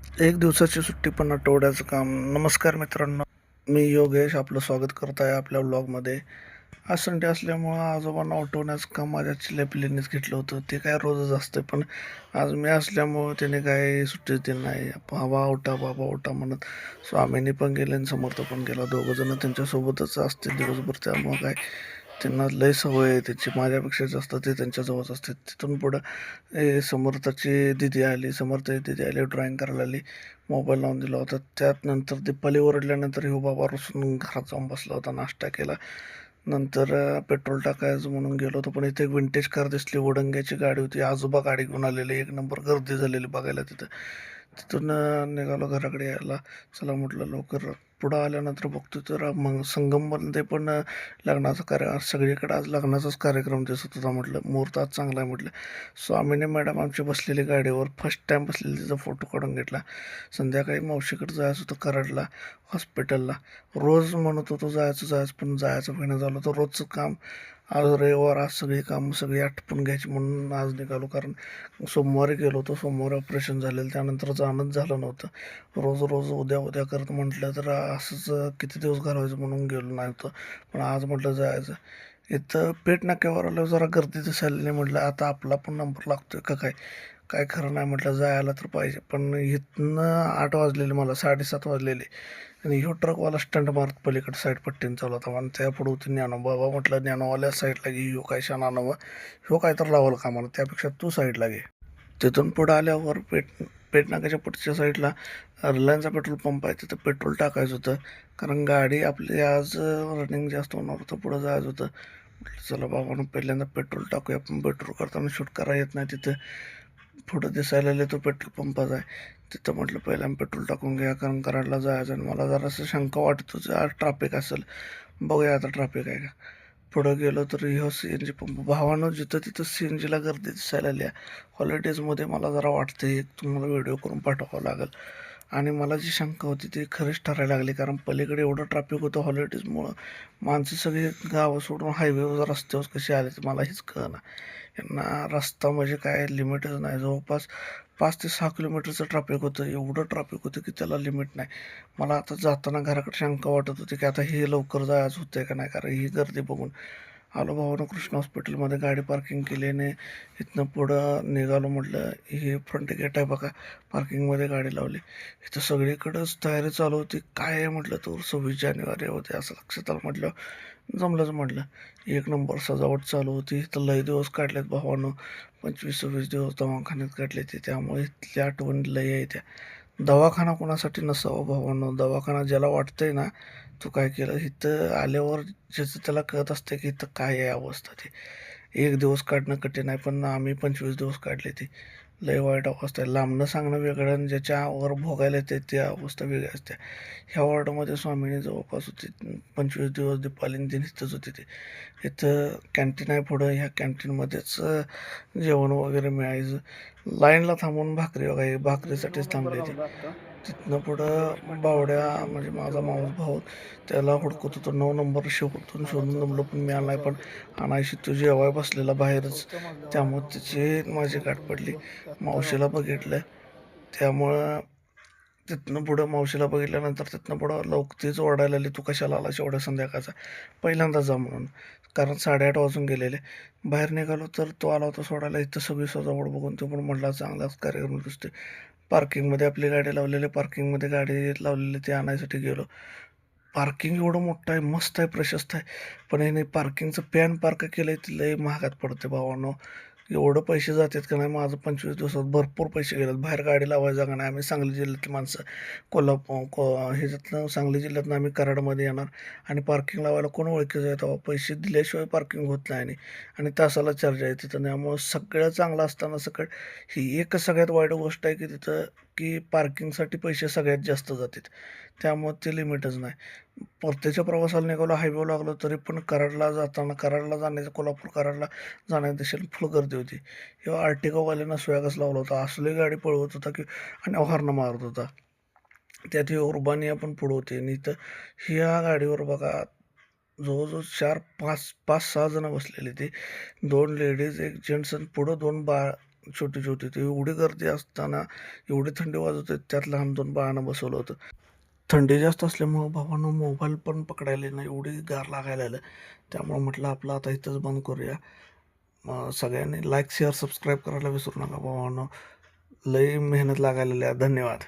एक दिवसाची सुट्टी पण आठवड्याचं काम. नमस्कार मित्रांनो, मी योगेश आपलं स्वागत करत आहे आपल्या व्लॉगमध्ये. आज संडे असल्यामुळं आजोबांना उठवण्याचं काम माझ्या चिल्यापिल्लीनेच घेतलं होतं. ते काय रोजच असतं, पण आज मी असल्यामुळं त्याने काय सुट्टीच दिली नाही. बाबा उठा म्हणत स्वामींनी पण गेले आणि समर्थ पण गेला. दोघंजण त्यांच्यासोबतच असते दिवसभर, त्यामुळं काय त्यांना लय सवय आहे त्याची, माझ्यापेक्षा जास्त ते त्यांच्याजवळच असते. तिथून पुढं समर्थाची दिदी आली, समर्थाची दिदी आली, ड्रॉइंग करायला आली. मोबाईल लावून दिला होता. त्यात नंतर दीपाली ओरडल्यानंतर ह्यो बाबा रुसून घरात जाऊन बसला होता, नाश्ता केला. नंतर पेट्रोल टाकायचं म्हणून गेलो होतो, पण इथे एक विंटेज कार दिसली, वडंग्याची गाडी होती. आजोबा गाडी घेऊन आलेले, एक नंबर गर्दी झालेली बघायला तिथं. तिथून निघालो घराकडे यायला. चला म्हटलं लवकर. पुढं आल्यानंतर बघतो तर मग संगममध्ये पण लग्नाचा सगळीकडे आज लग्नाचाच कार्यक्रम दिसत होता. म्हटलं मुहूर्त आज चांगला आहे म्हटलं. स्वामीनी मॅडम आमची बसलेली गाडीवर फर्स्ट टाइम बसलेली, तिचा फोटो काढून घेतला. संध्याकाळी मावशीकडे जायचं होतं कराडला, हॉस्पिटलला. रोज म्हणत होतो जायचं पण जायचं महिना झालं तर रोजचं काम. आज रविवार, आज सगळी कामं सगळी आटपून घ्यायची म्हणून आज निघालो. कारण सोमवारी गेलो होतो, सोमवारी ऑपरेशन झालेलं, त्यानंतर जाणंच झालं नव्हतं. रोज रोज उद्या उद्या करत म्हटलं तर असंच किती दिवस घालवायचं म्हणून गेलो नाही होतं. पण आज म्हटलं जायचं. इथं पेठ नाक्यावर आल्यावर जरा गर्दी दिसायला नाही. म्हटलं आता आपला पण नंबर लागतोय का काय, काय खरं नाही. म्हटलं जायला तर पाहिजे. पण इथनं 8 वाजलेले, मला 7:30 वाजलेले. आणि ह्यो ट्रकवाला स्टंट मारत पलीकडे साईड पट्टीने चालू होता. आणि त्या पुढे होती ज्ञानो. बाबा म्हटलं ज्ञानोवाल्या साईडला घे, ह्यो काय शाना नवं, ह्यो काय तर लावल का मला, त्यापेक्षा तू साईडला घे. तिथून पुढं आल्यावर पेटनाक्याच्या पुढच्या साईडला रिलायन्सचा पेट्रोल पंप आहे, तिथं पेट्रोल टाकायचं होतं. कारण गाडी आपली आज रनिंग जास्त होणार होतं, पुढं जायचं होतं. म्हटलं चला बाबांनो पहिल्यांदा पेट्रोल टाकूया. आपण पेट्रोल करताना शूट करा येत नाही. तिथं पुढं दिसायला तो पेट्रोल पंपाच आहे. तिथं म्हटलं पहिल्यांदा पेट्रोल टाकून घ्या, कारण कराडला जायचं. आणि मला जरासं शंका वाटत होती आज ट्रॅफिक असेल. बघूया आता ट्रॅफिक आहे का. पुढं गेलो तर ह्यो CNG पंप. भावानं जिथं तिथं CNGला गर्दी दिसायला आल्या. हॉलिडेजमध्ये मला जरा वाटतंय एक तुम्हाला व्हिडिओ करून पाठवावं लागेल. आणि मला जी शंका होती ती खरीच ठरायला लागली, कारण पलीकडे एवढं ट्रॅफिक होतं हॉलिडेजमुळं. माणसं सगळी गावं सोडून हायवेवर रस्त्यावर कशी आले ते मला हेच कळना. यांना रस्ता म्हणजे काय लिमिटच नाही. जवळपास 5 ते 6 किलोमीटरचं ट्रॅफिक होतं. एवढं ट्रॅफिक होतं की त्याला लिमिट नाही. मला आता जाताना घराकडे शंका वाटत होती की आता हे लवकर जायचं होतंय का नाही, कारण ही गर्दी बघून. आलो भावानं कृष्ण हॉस्पिटलमध्ये, गाडी पार्किंग केली आणि इथनं पुढं निघालो. म्हटलं हे फ्रंट गेट आहे बघा, पार्किंगमध्ये गाडी लावली. इथं सगळीकडंच तयारी चालू होती. काय आहे म्हटलं तर 26 जानेवारी होते असं लक्षात आलं. म्हटलं जमलंच म्हटलं. एक नंबर सजावट चालू होती. इथं लय दिवस काढलेत भावानं, 25-26 दिवस दवाखान्यात काढले ते, त्यामुळे इथल्या आठवणी लय आहे त्या. दवाखाना कोणासाठी नसावा भावानं, दवाखाना ज्याला वाटतंय ना तो काय केलं. इथं आल्यावर ज्याचं त्याला कळत असतं की इथं काय आहे अवस्था ते. एक दिवस काढणं कठीण आहे, पण आम्ही 25 दिवस काढले ते. लय वाईट अवस्था आहे. लांबनं सांगणं वेगळं आणि ज्याच्यावर भोगायला येते त्या अवस्था वेगळ्या असत्या. ह्या वॉर्डमध्ये स्वामीनी जवळपास होती 25 दिवस, दीपालीन दिन इथंच होती ते. इथं कॅन्टीन आहे पुढं, ह्या कॅन्टीनमध्येच जेवण वगैरे मिळायचं. लाईनला थांबून भाकरी वगैरे, भाकरीसाठीच थांबले ते. तिथनं पुढं बावड्या म्हणजे माझा मावस भाऊ, त्याला हुडकत होतो. 9 नंबर शेवटून शोधून जमलो पण मिळाला नाही. पण अनायशी तो जेवाय बसलेला बाहेरच, त्यामुळे त्याची माझी गाठ पडली. मावशीला बघितलं, त्यामुळं तिथनं पुढं मावशीला बघितल्यानंतर तिथनं पुढं तीच ओरडायला आली, तू कशाला आलास एवढ्या संध्याकाळचा, पहिल्यांदा जा म्हणून. कारण 8:30 वाजून गेलेले. बाहेर निघालो तर तो आला होता सोडायला. इथं सगळी सजावट बघून तो पण म्हटला चांगलाच कार्यक्रम दिसतोय. पार्किंगमध्ये आपली गाडी लावलेली, पार्किंगमध्ये गाडी लावलेली ती आणायसाठी गेलो. पार्किंग एवढं मोठं आहे, मस्त आहे, प्रशस्त आहे. पण याने पार्किंगचं पॅन पार्क केलंय ते लय महागात पडते भावानो. एवढं पैसे जातात का नाही. माझं 25 दिवसात भरपूर पैसे गेलेत. बाहेर गाडी लावायची जागा नाही. आम्ही सांगली जिल्ह्यातली माणसं, ह्याच्यातनं सांगली जिल्ह्यातनं आम्ही कराडमध्ये येणार आणि पार्किंग लावायला कोण ओळखीचं आहे तेव्हा. पैसे दिल्याशिवाय पार्किंग होत नाही. आणि तासाला चार्ज आहे तिथं. त्यामुळं सगळं चांगलं असताना सगळं, ही एक सगळ्यात वाईट गोष्ट आहे की तिथं की पार्किंगसाठी पैसे सगळ्यात जास्त जातात. त्यामुळं ते लिमिटच नाही. परतीच्या प्रवासाला निघालो, हायवेवर लागलो तरी पण कराडला जाताना, कराडला जाण्याचं, कोल्हापूर कराडला जाण्याच्या दिशेने फुल गर्दी होती. किंवा आर्टिगावाल्यानं स्वॅगच लावला होता. असली गाडी पळवत होता की, आणि हॉर्न मारत होता. त्यात ही उर्बानिया पण पुढं होती. आणि इथं ह्या गाडीवर बघा जवळजवळ 4, 5, 5-6 जण बसलेले. ते 2 लेडीज, 1 जेंट्स आणि पुढं 2 छोटी छोटी. ती एवढी गर्दी असताना एवढी थंडी वाजत होती, त्यात लहान 2 बाळांना बसवलं होतं. थंडी जास्त असल्यामुळं भावानं मोबाईल पण पकडायला नाही, एवढी गार लागायला लागलं. त्यामुळं म्हटलं आपलं आता इथंच बंद करूया. मग सगळ्यांनी लाईक, शेअर, सबस्क्राईब करायला विसरू नका भावांनो. लई मेहनत लागायला लागली आहे. धन्यवाद.